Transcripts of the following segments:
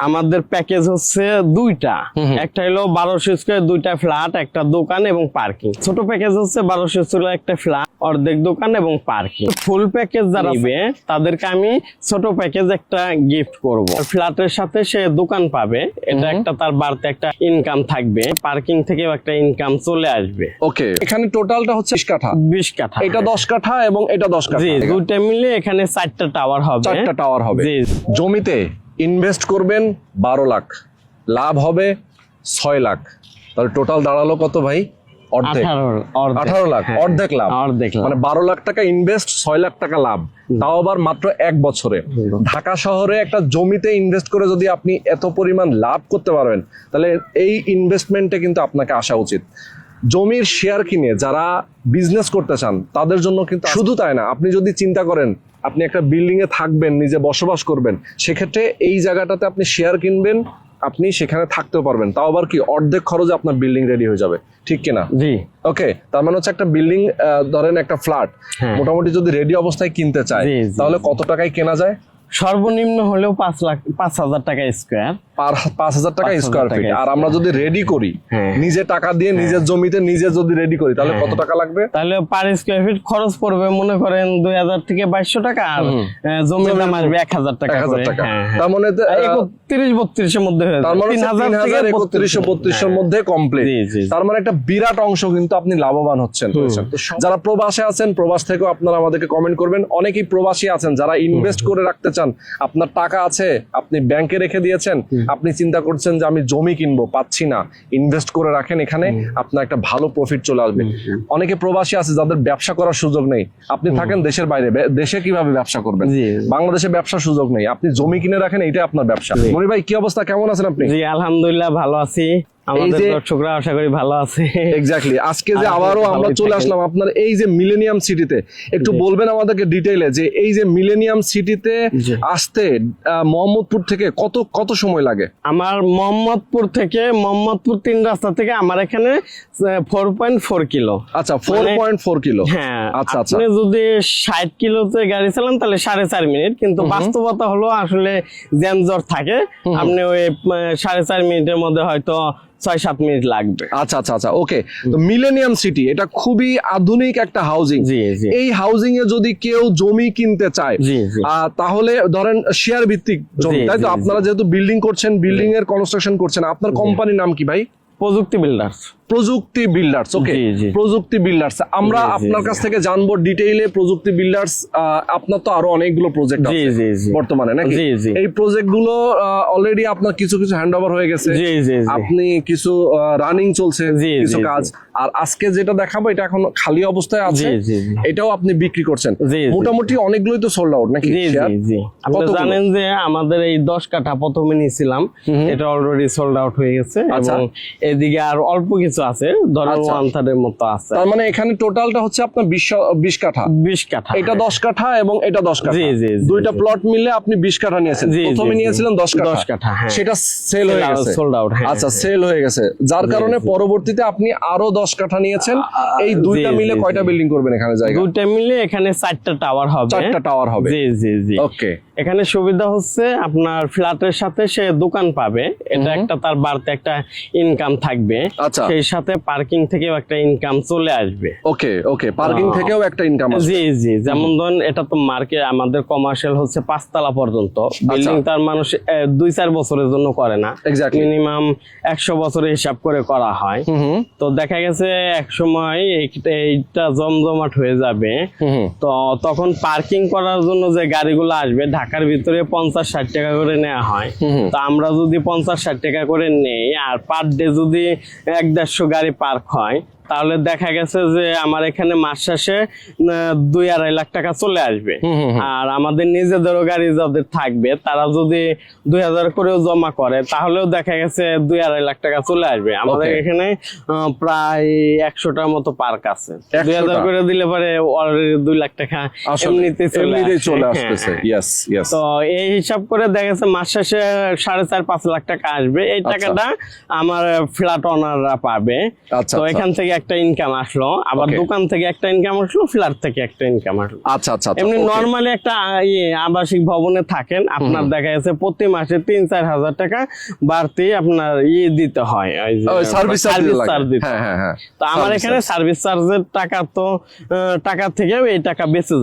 আমাদের প্যাকেজ হচ্ছে দুইটা, একটা হলো 1200 স্কয়ার, দুইটা ফ্ল্যাট, একটা দোকান এবং পার্কিং। ছোট প্যাকেজ হচ্ছে 1200 স্কয়ার, একটা ফ্ল্যাট, অর্ধেক দোকান এবং পার্কিং। ফুল প্যাকেজ যারা নেবে তাদেরকে আমি ছোট প্যাকেজ একটা গিফট করব। ফ্ল্যাটের সাথে সে দোকান পাবে, এটা একটা তার বাড়তে একটা ইনকাম থাকবে, পার্কিং থেকেও একটা ইনকাম চলে আসবে। ওকে, এখানে টোটালটা হচ্ছে 20 কাঠা। 20 কাঠা, এটা 10 কাঠা এবং এটা 10 কাঠা। জি, দুইটা মিলে এখানে 4টা টাওয়ার হবে। 4টা টাওয়ার হবে। জি। জমিতে ইনভেস্ট করবেন 12 লাখ, লাভ হবে 6 লাখ, তাহলে টোটাল দাঁড়ালো কত ভাই? অর্ধেক। 18 লাখ, অর্ধেক লাভ। মানে 12 লাখ টাকা ইনভেস্ট, 6 লাখ টাকা লাভ, তাও আবার মাত্র 1 বছরে। ঢাকা শহরে একটা জমিতে ইনভেস্ট করে যদি আপনি এত পরিমাণ লাভ করতে পারবেন, তাহলে এই ইনভেস্টমেন্টে কিন্তু আপনাকে আসা উচিত। জমির শেয়ার কিনে যারা বিজনেস করতে চান তাদের জন্য কিন্তু শুধু তাই না, আপনি যদি চিন্তা করেন আপনি একটা বিল্ডিং এ থাকবেন, নিজে বসবাস করবেন, সেক্ষেত্রে এই জায়গাটাতে আপনি শেয়ার কিনবেন, আপনি সেখানে থাকতেও পারবেন, তাও আবার কি অর্ধেক খরচে আপনার বিল্ডিং রেডি হয়ে যাবে, ঠিক কিনা? জি। ওকে, তার মানে হচ্ছে একটা বিল্ডিং, ধরেন একটা ফ্ল্যাট মোটামুটি যদি রেডি অবস্থায় কিনতে চায়, তাহলে কত টাকায় কেনা যায়? সর্বনিম্ন হলেও 5,00,000 টাকা স্কয়ার, 5,000 টাকা স্কয়ার ফিট। আর আমরা যদি রেডি করি নিজে টাকা দিয়ে, নিজের জমিতে নিজে যদি রেডি করি, তাহলে কত টাকা লাগবে? তাহলে পার স্কয়ার ফিট খরচ পড়বে মনে করেন 2,000 থেকে 2,200 টাকা, আর জমির দাম আসবে 1,000 টাকা করে। তার মানে 31-32 এর মধ্যে হয়ে যাবে। 3,000-31,32 এর মধ্যে কমপ্লিট। তার মানে একটা বিরাট অংশ কিন্তু আপনি লাভবান হচ্ছেন। যারা প্রবাসে আছেন, প্রবাস থেকেও আপনারা আমাদেরকে কমেন্ট করবেন। অনেকেই প্রবাসী আছেন যারা ইনভেস্ট করে রাখতে চান, আপনার টাকা আছে, আপনি ব্যাংকে রেখে দিয়েছেন, আপনি চিন্তা করছেন যে আমি জমি কিনবো, পাচ্ছি না, ইনভেস্ট করে রাখেন, এখানে আপনার একটা ভালো প্রফিট চলে আসবে। অনেকে প্রবাসী আছে যাদের ব্যবসা করার সুযোগ নেই, আপনি থাকেন দেশের বাইরে, দেশে কিভাবে ব্যবসা করবেন? বাংলাদেশে ব্যবসার সুযোগ নেই, আপনি জমি কিনে রাখেন, এইটা আপনার ব্যবসা। মনির ভাই, কি অবস্থা, কেমন আছেন আপনি? জি, আলহামদুলিল্লাহ ভালো আছি। আমাদের দর্শকরা আশা করি ভালো আছে। এক্স্যাক্টলি, আজকে যে আবারও আমরা চলে আসলাম আপনার এই যে মিলেনিয়াম সিটিতে, একটু বলবেন আমাদেরকে ডিটেইলে যে এই যে মিলেনিয়াম সিটিতে আসতে মোহাম্মদপুর থেকে কত সময় লাগে? আমার মোহাম্মদপুর 3 রাস্তা থেকে আমার এখানে 4.4 কিলো। আচ্ছা, 4.4 কিলো। হ্যাঁ, আচ্ছা। আপনি যদি 60 কিলোতে গাড়ি চালান তাহলে 4.5 মিনিট, কিন্তু বাস্তবতা হলো আসলে জ্যামজট থাকে, আপনি ওই 4.5 মিনিটের মধ্যে হয়তো 6-7 মিনিট লাগবে। আচ্ছা, ওকে। তো মিলেনিয়াম সিটি এটা খুবই আধুনিক একটা হাউজিং। এই হাউজিং এ যদি কেউ জমি কিনতে চায়, তাহলে ধরেন শেয়ার ভিত্তিক জমি, তাই তো? আপনারা যেহেতু বিল্ডিং করছেন, বিল্ডিং এর কনস্ট্রাকশন করছেন, আপনার কোম্পানির নাম কি ভাই? প্রযুক্তি বিল্ডার্স। প্রযুক্তি বিল্ডার্স, ওকে, প্রযুক্তি বিল্ডার্স। আমরা আপনার কাছ থেকে জানবো ডিটেইলে প্রযুক্তি বিল্ডার্স। আপনার তো আরো অনেকগুলো প্রজেক্ট আছে বর্তমানে, নাকি? এই প্রজেক্ট গুলো অলরেডি আপনার কিছু হ্যান্ডওভার হয়ে গেছে, আপনি কিছু রানিং চলছে কিছু কাজ, আর আজকে যেটা দেখাবো এটা এখন খালি অবস্থায় আছে, এটাও আপনি বিক্রি করছেন। মোটামুটি অনেকগুলোই তো সোল্ড আউট, নাকি? আপনি জানেন যে আমাদের এই 10 কাঠা প্রথমে নিয়েছিলাম, এটা অলরেডি সোল্ড আউট হয়ে গেছে, এবং এদিকে আর অল্প কিছু আছে, ধরেন 1/3 এর মতো আছে। তার মানে এখানে টোটালটা হচ্ছে আপনার 20 কাঠা। 20 কাঠা, এটা 10 কাঠা এবং এটা 10 কাঠা। দুইটা প্লট মিলে আপনি 20 কাঠা নিয়েছেন। প্রথমে নিয়েছিলেন 10 কাঠা, সেটা সেল হয়ে গেছে, সোল্ড আউট। আচ্ছা, সেল হয়ে গেছে, যার কারণে পরবর্তীতে আপনি আরো 10 কাঠা নিয়েছেন। এই দুইটা মিলে কয়টা বিল্ডিং করবেন এখানে? জায়গা দুইটা মিলে এখানে 4টা টাওয়ার হবে। 4টা টাওয়ার হবে। জি। ওকে, এখানে সুবিধা হচ্ছে আপনার ফ্ল্যাটের সাথে সে দোকান পাবে, এটা একটা তার বাড়তে একটা ইনকাম থাকবে, সেই সাথে পার্কিং থেকেও একটা ইনকাম চলে আসবে। ওকে, পার্কিং থেকেও একটা ইনকাম আসবে। জি, যেমন ধরুন এটা তো মার্কেট, আমাদের কমার্শিয়াল হচ্ছে 5 তলা পর্যন্ত বিল্ডিং, তার মানুষ 2-4 বছরের জন্য করে না, মিনিমাম 100 বছরের হিসাব করে করা হয়। তো দেখা গেছে এক সময় এইটা জমজমাট হয়ে যাবে, তো তখন পার্কিং করার জন্য যে গাড়িগুলো আসবে, ঢাকার ভিতরে 50-60 টাকা করে নেওয়া হয়। তো আমরা যদি 50-60 টাকা করে নেই, আর পার ডে যদি 1-150 গাড়ি পার্ক হয়, তাহলে দেখা গেছে যে আমার এখানে মাস শেষে 2-2.5 লাখ টাকা চলে আসবে। আর আমাদের নিজেদেরও গাড়ি যাদের থাকবে, তারা যদি 2,000 করেও জমা করে, তাহলেও দেখা গেছে 2-2.5 লাখ টাকা চলে আসবে। আমাদের এখানে প্রায় 100টার মতো পার্ক আছে, 2,000 করে দিলে পরে অলরেডি 2 লাখ টাকা এমনিতেই চলে আসতেছে। তো এই হিসাব করে দেখা গেছে মাস শেষে 4.5-5 লাখ টাকা আসবে। এই টাকাটা আমার ফ্ল্যাট ওনাররা পাবে। তো এখান থেকে একটা ইনকাম আসলো, আবার দোকান থেকে একটা ইনকাম আসলো, ফ্ল্যাট থেকে একটা ইনকাম আসলো। আচ্ছা আচ্ছা, এমনি নরমালি একটা আবাসিক ভবনে থাকেন, আপনার দেখা যাচ্ছে প্রতি মাসে 3-4 হাজার টাকা বাড়তি আপনার দিতে হয়, সার্ভিস চার্জ দিতে। তো আমার এখানে সার্ভিস চার্জের টাকা থেকেও এই টাকা বেঁচে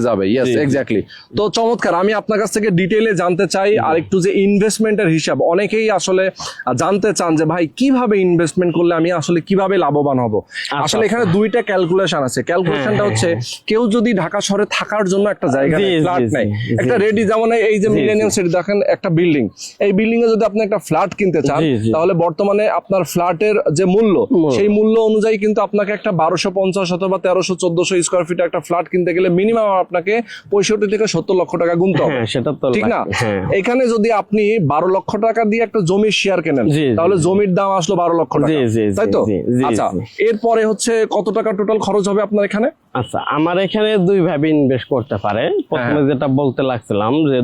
যাবে। Yes, exactly. তো চমৎকার, আমি আপনার কাছ থেকে ডিটেইলে জানতে চাই আর একটু যে ইনভেস্টমেন্টের হিসাব, অনেকেই আসলে জানতে চান যে ভাই কিভাবে ইনভেস্টমেন্ট করলে আমি আসলে কিভাবে লাভবান হব। আসলে এখানে দুইটা ক্যালকুলেশন আছে। ক্যালকুলেশনটা হচ্ছে কেউ যদি ঢাকা শহরে থাকার জন্য একটা জায়গা ফ্ল্যাট নেয়, একটা রেডি, যেমন এই যে মিলেনিয়াম সিটি দেখেন একটা বিল্ডিং, এই বিল্ডিং এ যদি আপনি একটা ফ্ল্যাট কিনতে চান তাহলে বর্তমানে আপনার ফ্ল্যাটের যে মূল্য সেই মূল্য অনুযায়ী কিন্তু আপনাকে একটা 1250 অথবা 1300-1400 স্কয়ার ফিট একটা ফ্ল্যাট কিনতে গেলে মিনিমাম আপনাকে 65 থেকে 70 লক্ষ টাকা গুনতে হবে, ঠিক না? এখানে যদি আপনি 12 লক্ষ টাকা দিয়ে একটা জমির শেয়ার কেনেন তাহলে জমির দাম আসলো 12 লক্ষ টাকা, তাই তো? আচ্ছা, এরপরে হচ্ছে কত টাকা টোটাল খরচ হবে আপনার এখানে? আচ্ছা, আমার এখানে দুই ভাবে ইনভেস্ট করতে পারে। প্রথমে যেটা বলতে লাগছিলাম যে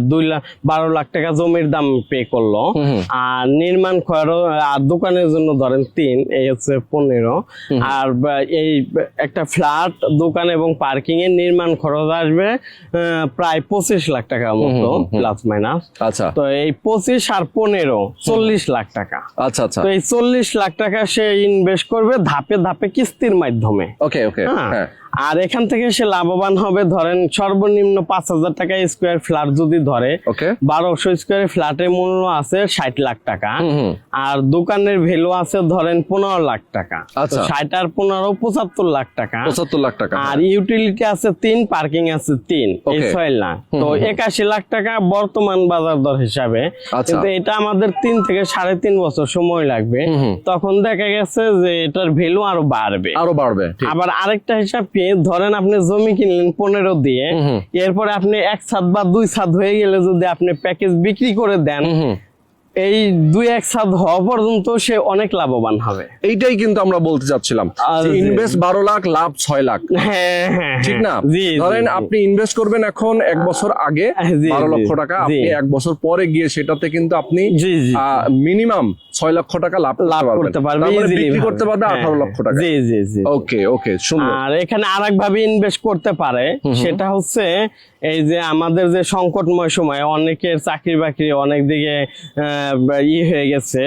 12 লাখ টাকা জমির দাম পে করলো, আর নির্মাণ খরচ আর দোকানের জন্য ধরেন 3, এই হচ্ছে 15, আর এই একটা ফ্ল্যাট, দোকান এবং পার্কিং এর নির্মাণ খরচ আসবে প্রায় 25 লাখ টাকার মতো প্লাস মাইনাস। আচ্ছা, তো এই 25 আর 15 40 লাখ টাকা। আচ্ছা আচ্ছা, তো এই 40 লাখ টাকা সে ইনভেস্ট করবে ধাপে ধাপে কিস্তির মাধ্যমে। ওকে ওকে, হ্যাঁ। আর এখান থেকে সে লাভবান হবে ধরেন সর্বনিম্ন 5,000 টাকা স্কোয়ার ফ্ল্যাট যদি ধরে, 1200 স্কোয়ার ফ্ল্যাটের মূল্য আছে 60 লাখ টাকা, আর দোকানের ভ্যালু আছে ধরেন 15 লাখ টাকা। 60 আর 15 75 লাখ টাকা, 75 লাখ টাকা। আর ইউটিলিটি আছে 3, পার্কিং আছে 3, এই 6 লাখ। তো 81 লাখ টাকা বর্তমান বাজার দর হিসাবে। কিন্তু এটা আমাদের 3 থেকে 3.5 বছর সময় লাগবে, তখন দেখা গেছে যে এটার ভ্যালু আরো বাড়বে। আবার আরেকটা হিসাব কি, ধরেন আপনি জমি কিনলেন 15 দিয়ে, এরপরে আপনি 1 ছাদ বা 2 ছাদ হয়ে গেলে যদি আপনি প্যাকেজ বিক্রি করে দেন, এই 2-1 ছাদ হওয়া পর্যন্ত সে অনেক লাভবান হবে। এইটাই কিন্তু আমরা বলতে চাচ্ছিলাম, ইনভেস্ট 12 লাখ, লাভ 6 লাখ, ঠিক না? ধরেন আপনি ইনভেস্ট করবেন এখন 1 বছর আগে 12 লক্ষ টাকা, আপনি 1 বছর পরে গিয়ে সেটাতে কিন্তু আপনি মিনিমাম 6 লক্ষ টাকা লাভ করতে পারবেন, বিক্রি করতে পারবে 18 লক্ষ টাকা। ওকে ওকে, শুনুন। আর এখানে আরেক ভাবে ইনভেস্ট করতে পারে, সেটা হচ্ছে এই যে আমাদের যে সংকটময় সময়, অনেকের চাকরি বাকরি অনেক দিকে হয়ে গেছে,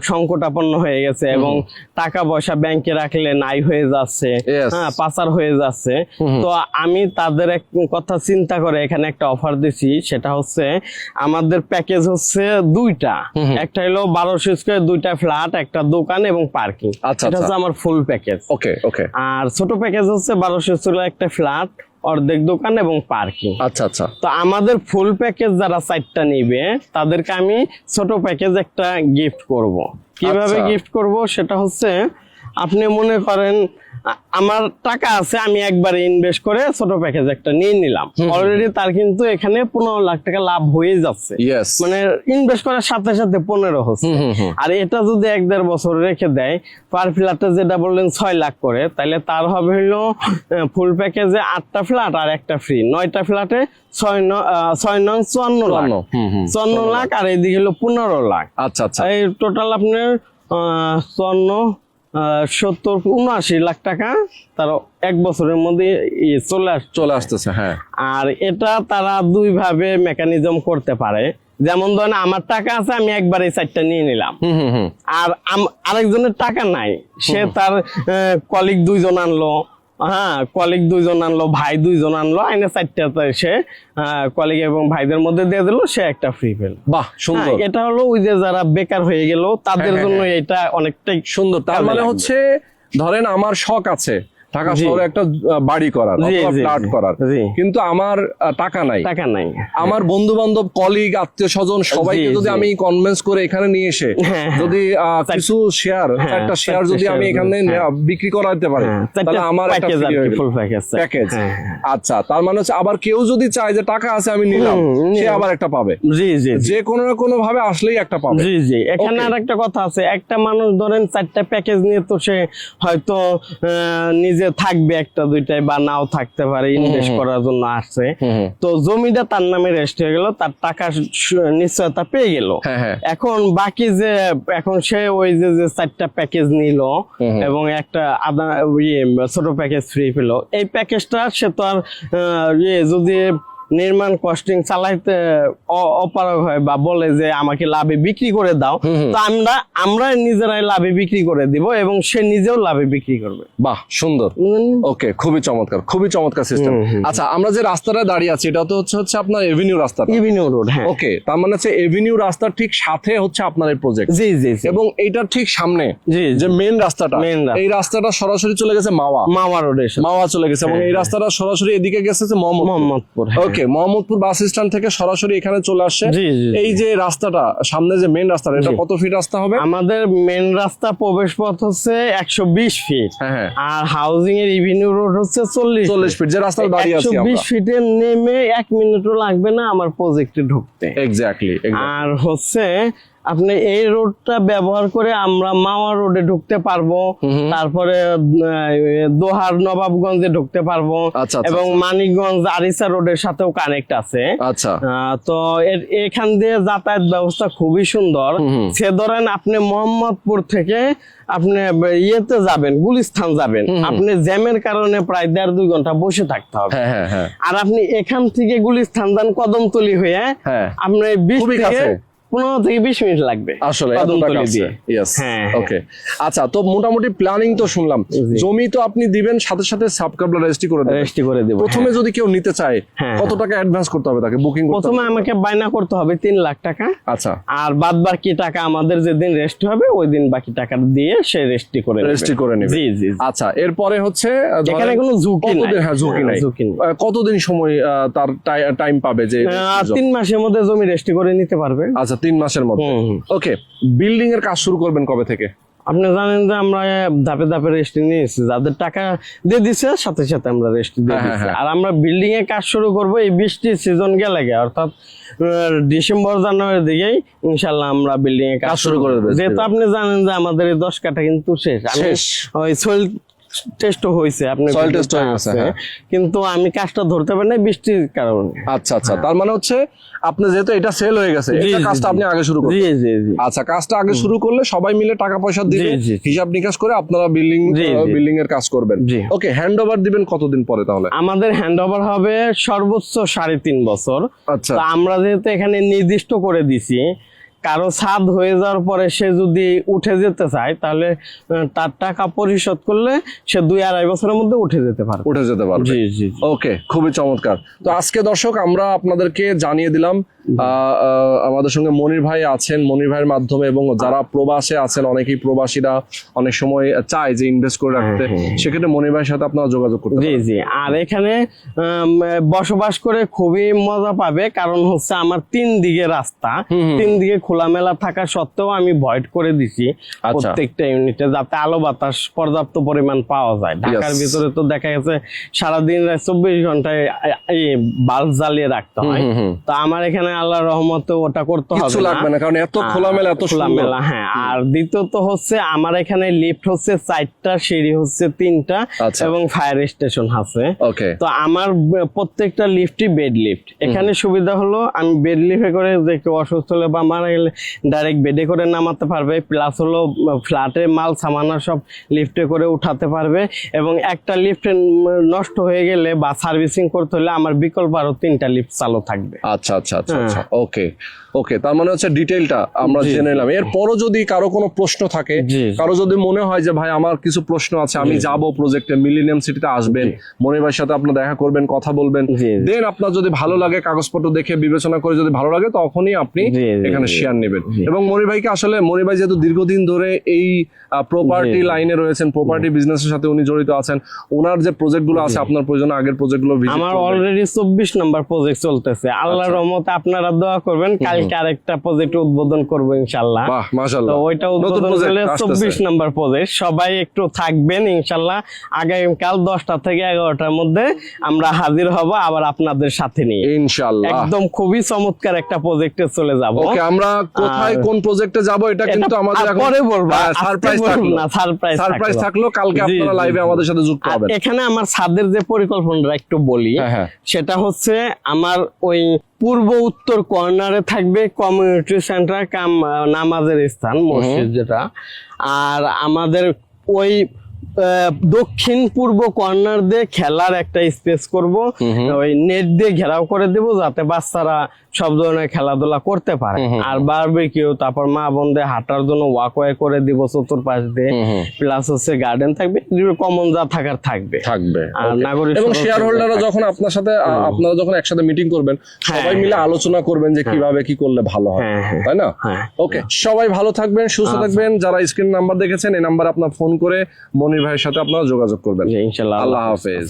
সংকটাপন্ন হয়ে গেছে, এবং টাকা পয়সা ব্যাংকে রাখলে নাই হয়ে যাচ্ছে, পাচার হয়ে যাচ্ছে। তো আমি তাদের এক কথা চিন্তা করে এখানে একটা অফার দিছি, সেটা হচ্ছে আমাদের প্যাকেজ হচ্ছে 2টা, একটা হলো 1200 স্কয়ার, 2টা ফ্ল্যাট, একটা দোকান এবং পার্কিং। এটা হচ্ছে আমার ফুল প্যাকেজ। আর ছোট প্যাকেজ হচ্ছে 1200 স্কয়ার, একটা ফ্ল্যাট, অর্ধেক দোকান এবং পার্কিং। আচ্ছা আচ্ছা। তো আমাদের ফুল প্যাকেজ যারা 4টা নিবে তাদেরকে আমি ছোট প্যাকেজ একটা গিফট করব। কিভাবে গিফট করব সেটা হচ্ছে, আপনি মনে করেন আমার টাকা আছে, আমি একবারে ইনভেস্ট করে ছোট প্যাকেজ একটা নিয়ে নিলাম, অলরেডি তার কিন্তু এখানে 15 লাখ টাকা লাভ হয়ে যাচ্ছে, মানে ইনভেস্ট করার সাথে সাথে 15 হচ্ছে। আর এটা যদি 1-1.5 বছর রেখে দেয়, পার ফ্ল্যাটে যেটা বললেন 6 লাখ করে, তাহলে তার হবে হলো ফুল প্যাকেজে 8টা ফ্ল্যাট আর একটা ফ্রি, 9টা ফ্ল্যাটে 6 নং 54 লাখ, আর এইদিকে হলো 15 লাখ। আচ্ছা আচ্ছা, এই টোটাল আপনার 70-79 লাখ টাকা তার 1 বছরের মধ্যে চলে আসতেছে। হ্যাঁ, আর এটা তারা 2 ভাবে মেকানিজম করতে পারে। যেমন ধরেন আমার টাকা আছে, আমি একবারে 4টা নিয়ে নিলাম, আর আরেকজনের টাকা নাই, সে তার কলিগ 2 জন আনলো, কলিগ 2 জন আনলো, ভাই 2 জন আনলো, আইনে 4টা সে কলিগ এবং ভাইদের মধ্যে দিয়ে দিল, সে একটা ফ্রি পেল। বাহ, সুন্দর। এটা হলো ওই যে যারা বেকার হয়ে গেল তাদের জন্য এটা অনেকটাই সুন্দর। তার মানে হচ্ছে ধরেন আমার শখ আছে ঢাকা শহরে একটা বাড়ি করার অথবা ফ্ল্যাট করার, কিন্তু আমার টাকা নাই, আমার বন্ধু বান্ধব, কলিগ, আত্মীয় স্বজন সবাইকে যদি আমি কনভিন্স করে এখানে নিয়ে এসে যদি কিছু শেয়ার, 4টা শেয়ার যদি আমি এখানে বিক্রি করাতে পারি, তাহলে আমার একটা ফুল প্যাকেজ। আচ্ছা, তার মানে হচ্ছে আবার কেউ যদি চায় যে টাকা আছে আমি নিলাম, সে আবার একটা পাবে। যে কোনো না কোনো ভাবে আসলেই একটা পাবে। এখানে আর একটা কথা আছে, একটা মানুষ ধরেন 4টা প্যাকেজ নিয়ে তো সে হয়তো নিজে যে থাকবে একটা দুইটাই বা নাও থাকতে পারে, ইনভেস্ট করার জন্য আসছে, তো জমিটা তার নামে রেজিস্ট হয়ে গেল, তার টাকা নিশ্চয়তা পেয়ে গেল। এখন বাকি যে এখন সে ওই যে 4টা প্যাকেজ নিল এবং একটা ছোট প্যাকেজ ফ্রি পেল, এই প্যাকেজটা সে তো আর যদি নির্মাণ কস্টিং চালাইতে অপারগ হয় বা বলে যে আমাকে লাভে বিক্রি করে দাও, তো আমরা নিজেরাই লাভে বিক্রি করে দিব এবং সে নিজেও লাভে বিক্রি করবে। বাহ, সুন্দর। ওকে, খুবই চমৎকার সিস্টেম। আচ্ছা, আমরা যে রাস্তাটা দাঁড়িয়ে আছি এটা তো হচ্ছে আপনার এভিনিউ রাস্তা, এভিনিউ রোড। হ্যাঁ, ওকে, তার মানে হচ্ছে এভিনিউ রাস্তার ঠিক সাথে হচ্ছে আপনার এই প্রজেক্ট। জি জি, এবং এইটার ঠিক সামনে যে মেইন রাস্তাটা, এই রাস্তাটা সরাসরি চলে গেছে মাওয়া রোডে, মাওয়া চলে গেছে, এবং এই রাস্তাটা সরাসরি এদিকে গেছে মোহাম্মদপুর। ওকে, মোহাম্মদপুর বাস স্ট্যান্ড থেকে সরাসরি এখানে চলে আসছে। এই যে রাস্তাটা সামনে যে মেইন রাস্তা, এটা কত ফিট রাস্তা হবে? আমাদের মেইন রাস্তা প্রবেশ পথ হচ্ছে 120 ফিট, আর হাউজিং এর এভিনিউ রোড হচ্ছে 40 ফিট। যে রাস্তা দাঁড়িয়ে আছি 120 ফিটে নেমে 1 মিনিটও লাগবে না আমার প্রজেক্টে ঢুকতে। এক্স্যাক্টলি। আর হচ্ছে আপনি এই রোডটা ব্যবহার করে আমরা মাওয়া রোডে ঢুকতে পারবো, তারপরে দোহার নবাবগঞ্জে ঢুকতে পারবো, এবং মানিকগঞ্জ আরিসা রোডের সাথেও কানেক্ট আছে। তো এখান দিয়ে যাতায়াত ব্যবস্থা খুবই সুন্দর। সে ধরেন আপনি মোহাম্মদপুর থেকে আপনি ইয়েতে যাবেন, গুলিস্তান যাবেন, আপনি জ্যামের কারণে প্রায় 1.5-2 ঘন্টা বসে থাকতে হবে। আর আপনি এখান থেকে গুলিস্তান যান কদমতলি হয়ে, আপনি 15 থেকে 20 মিনিট লাগবে আসলে। ওকে, আচ্ছা, তো মোটামুটি প্ল্যানিং তো শুনলাম। জমি তো আপনি দিবেন, সাথে সাথে সাবকাবলা রেজিস্ট্রি করে দেব। প্রথমে যদি কেউ নিতে চায় কত টাকা অ্যাডভান্স করতে হবে তাকে? বুকিং প্রথমে আমাকে বায়না করতে হবে 3 লাখ টাকা। আচ্ছা, আর বাদ বাকি টাকা আমাদের যেদিন রেজিস্ট্রি হবে ওই দিন বাকি টাকা দিয়ে সে রেজিস্ট্রি করে নেবে। জি জি। আচ্ছা, এরপরে হচ্ছে এখানে কোনো ঝুঁকি নাই। ঝুঁকি নাই। কতদিন সময় তার টাইম পাবে? যে 3 মাসের মধ্যে জমি রেজিস্ট্রি করে নিতে পারবে। আচ্ছা, 3 মাসের মধ্যে। ওকে, বিল্ডিং এর কাজ শুরু করবেন কবে থেকে? আপনি জানেন যে আমরা ধাপে ধাপে রেজিস্ট্রি নিয়েছি, যাদের টাকা দিয়ে দিচ্ছে সাথে সাথে আমরা রেজিস্ট্রি দিয়ে দিচ্ছি। আর আমরা বিল্ডিং এর কাজ শুরু করবো এই বৃষ্টির সিজন গেলে, অর্থাৎ ডিসেম্বর জানুয়ারির দিকেই ইনশাল্লাহ আমরা বিল্ডিং এর কাজ শুরু করে দেবো। যেহেতু আপনি জানেন যে আমাদের এই 10 কাঠা কিন্তু শেষ। ওই সয়েল টেস্ট হয়েছে, আপনি সয়েল টেস্ট হয়েছে, কিন্তু আমি কাজটা ধরতে পারি না বৃষ্টির কারণে। আচ্ছা আচ্ছা, তার মানে হচ্ছে আপনি যেহেতু এটা সেল হয়ে গেছে, এটা কাজটা আপনি আগে শুরু করবেন। জি জি জি। আচ্ছা, কাজটা আগে শুরু করলে সবাই মিলে টাকা পয়সা দিবে, হিসাব নিকাশ করে আপনারা বিল্ডিং এর কাজ করবেন। ওকে, হ্যান্ড ওভার দিবেন কতদিন পরে তাহলে? আমাদের হ্যান্ড ওভার হবে সর্বোচ্চ 3.5 বছর। আচ্ছা, আমরা যেহেতু এখানে নির্দিষ্ট করে দিছি, কারো ছাদ হয়ে যাওয়ার পরে সে যদি উঠে যেতে চায় তাহলে তার টাকা পরিশোধ করলে সে 2-2.5 বছরের মধ্যে উঠে যেতে পারবে। জি জি। ওকে, খুবই চমৎকার। তো আজকে দর্শক আমরা আপনাদেরকে জানিয়ে দিলাম, আমাদের সঙ্গে মনির ভাই আছেন। মনির ভাইয়ের মাধ্যমে, এবং যারা প্রবাসে আছেন, অনেকেই প্রবাসীরা অনেক সময় চায় যে ইনভেস্ট করে রাখতে, সেক্ষেত্রে মনির ভাইয়ের সাথে আপনারা যোগাযোগ করতে পারেন। জি জি। আর এখানে বসবাস করে খুবই মজা পাবে, কারণ হচ্ছে আমার 3 দিকে রাস্তা, 3 দিকে খোলামেলা থাকা সত্ত্বেও আমি ভয়েড করে দিছি প্রত্যেকটা ইউনিটে, যাতে আলো বাতাস পর্যাপ্ত পরিমাণ পাওয়া যায়। ঢাকার ভিতরে তো দেখা গেছে সারাদিন 24 ঘন্টায় বাল্ব জ্বালিয়ে রাখতে হয়, তো আমার এখানে আল্লাহর রহমতে ওটা করতে হবে না, কারণ এত খোলামেলা, এত খোলামেলা। হ্যাঁ, আর দ্বিতীয়ত হচ্ছে আমার এখানে লিফট হচ্ছে 4টা, সিঁড়ি হচ্ছে 3টা, এবং ফায়ার স্টেশন আছে। তো আমার প্রত্যেকটা লিফটই বেড লিফট। এখানে সুবিধা হলো আমি বেড লিফটে করে যে কেউ অসুস্থ হলে বা মারা গেলে ডাইরেক্ট বেডে করে নামাতে পারবে, প্লাস হলো ফ্ল্যাটে মাল সামানা সব লিফটে করে উঠাতে পারবে, এবং একটা লিফট নষ্ট হয়ে গেলে বা সার্ভিসিং করতে হলে আমার বিকল্প আরো 3টা লিফট চালু থাকবে। আচ্ছা আচ্ছা আচ্ছা। ওকে ওকে, তার মানে হচ্ছে ডিটেইলটা আমরা জেনে নিলাম। এরপরও যদি কারো কোনো প্রশ্ন থাকে, কারো যদি মনে হয় যে ভাই আমার কিছু প্রশ্ন আছে, আমি যাব প্রজেক্টে, মিলেনিয়াম সিটিতে আসবেন, মনির ভাইয়ের সাথে আপনার দেখা করবেন, কথা বলবেন, দেন আপনার যদি ভালো লাগে, কাগজপত্র দেখে বিবেচনা করে যদি ভালো লাগে, তখনই আপনি এখানে শেয়ার নেবেন। এবং মনির ভাইকে আসলে, মনির ভাই যেহেতু দীর্ঘদিন ধরে এই প্রপার্টি লাইনে রয়েছেন, প্রপার্টি বিজনেসের সাথে উনি জড়িত আছেন, ওনার যে প্রজেক্টগুলো আছে, আপনার প্রয়োজনে আগের প্রজেক্টগুলো আমার অলরেডি 24 নম্বর প্রজেক্ট চলতেছে। আল্লাহর রহমতে আপনারা দোয়া করবেন, কালকে কালকে আরেকটা প্রজেক্ট উদ্বোধন করবো ইনশাল্লাহ। বাহ মাশাআল্লাহ, তো ওইটা নতুন উদ্বোধন project করলে আসতেছে। 24 নম্বর প্রজেক্ট। সবাই একটু থাকবেন ইনশাল্লাহ। আগামীকাল 10টা থেকে 11টার মধ্যে আমরা হাজির হব আবার আপনাদের সাথে নিয়ে ইনশাআল্লাহ। একদম খুবই চমৎকার একটা প্রজেক্টে চলে যাব। ওকে, আমরা কোথায় কোন প্রজেক্টে যাব এটা কিন্তু আমাদের এখন পরে বলবো, সারপ্রাইজ থাকলো না, সারপ্রাইজ থাকলো। কালকে জি, আপনারা জি, লাইভে জি। আমাদের সাথে যুক্ত হবেন। এখানে আমার ছাদের যে পরিকল্পনাটা একটু বলি, হ্যাঁ। সেটা হচ্ছে আমার ওই পূর্ব উত্তর কর্নারে থাকবে কমিউনিটি সেন্টার কাম নামাজের স্থান, মসজিদ যেটা। আর আমাদের ওই দক্ষিণ পূর্ব কর্নার দিয়ে খেলার একটা স্পেস করব, ওই নেট দিয়ে ঘেরাও করে দেব যাতে বাচ্চারা সব ধরনের খেলাধুলা করতে পারে। আর বারবিকিউ, তারপর মা বোনদের হাঁটার জন্য ওয়াকওয়ে করে দিব চতুর্পাশ দিয়ে, প্লাস হচ্ছে গার্ডেন থাকবে, কমন যা থাকার থাকবে। আর নাগরিক এবং শেয়ার হোল্ডাররা যখন আপনার সাথে আপনারা যখন একসাথে মিটিং করবেন, সবাই মিলে আলোচনা করবেন যে কিভাবে কি করলে ভালো হয়, তাই না? ওকে, সবাই ভালো থাকবেন, সুস্থ থাকবেন। যারা স্ক্রিন নাম্বার দেখেছেন, এই নাম্বারে আপনার ফোন করে মনির ভাইয়ের সাথে আপনারা যোগাযোগ করবেন। ইনশাআল্লাহ। আল্লাহ হাফেজ।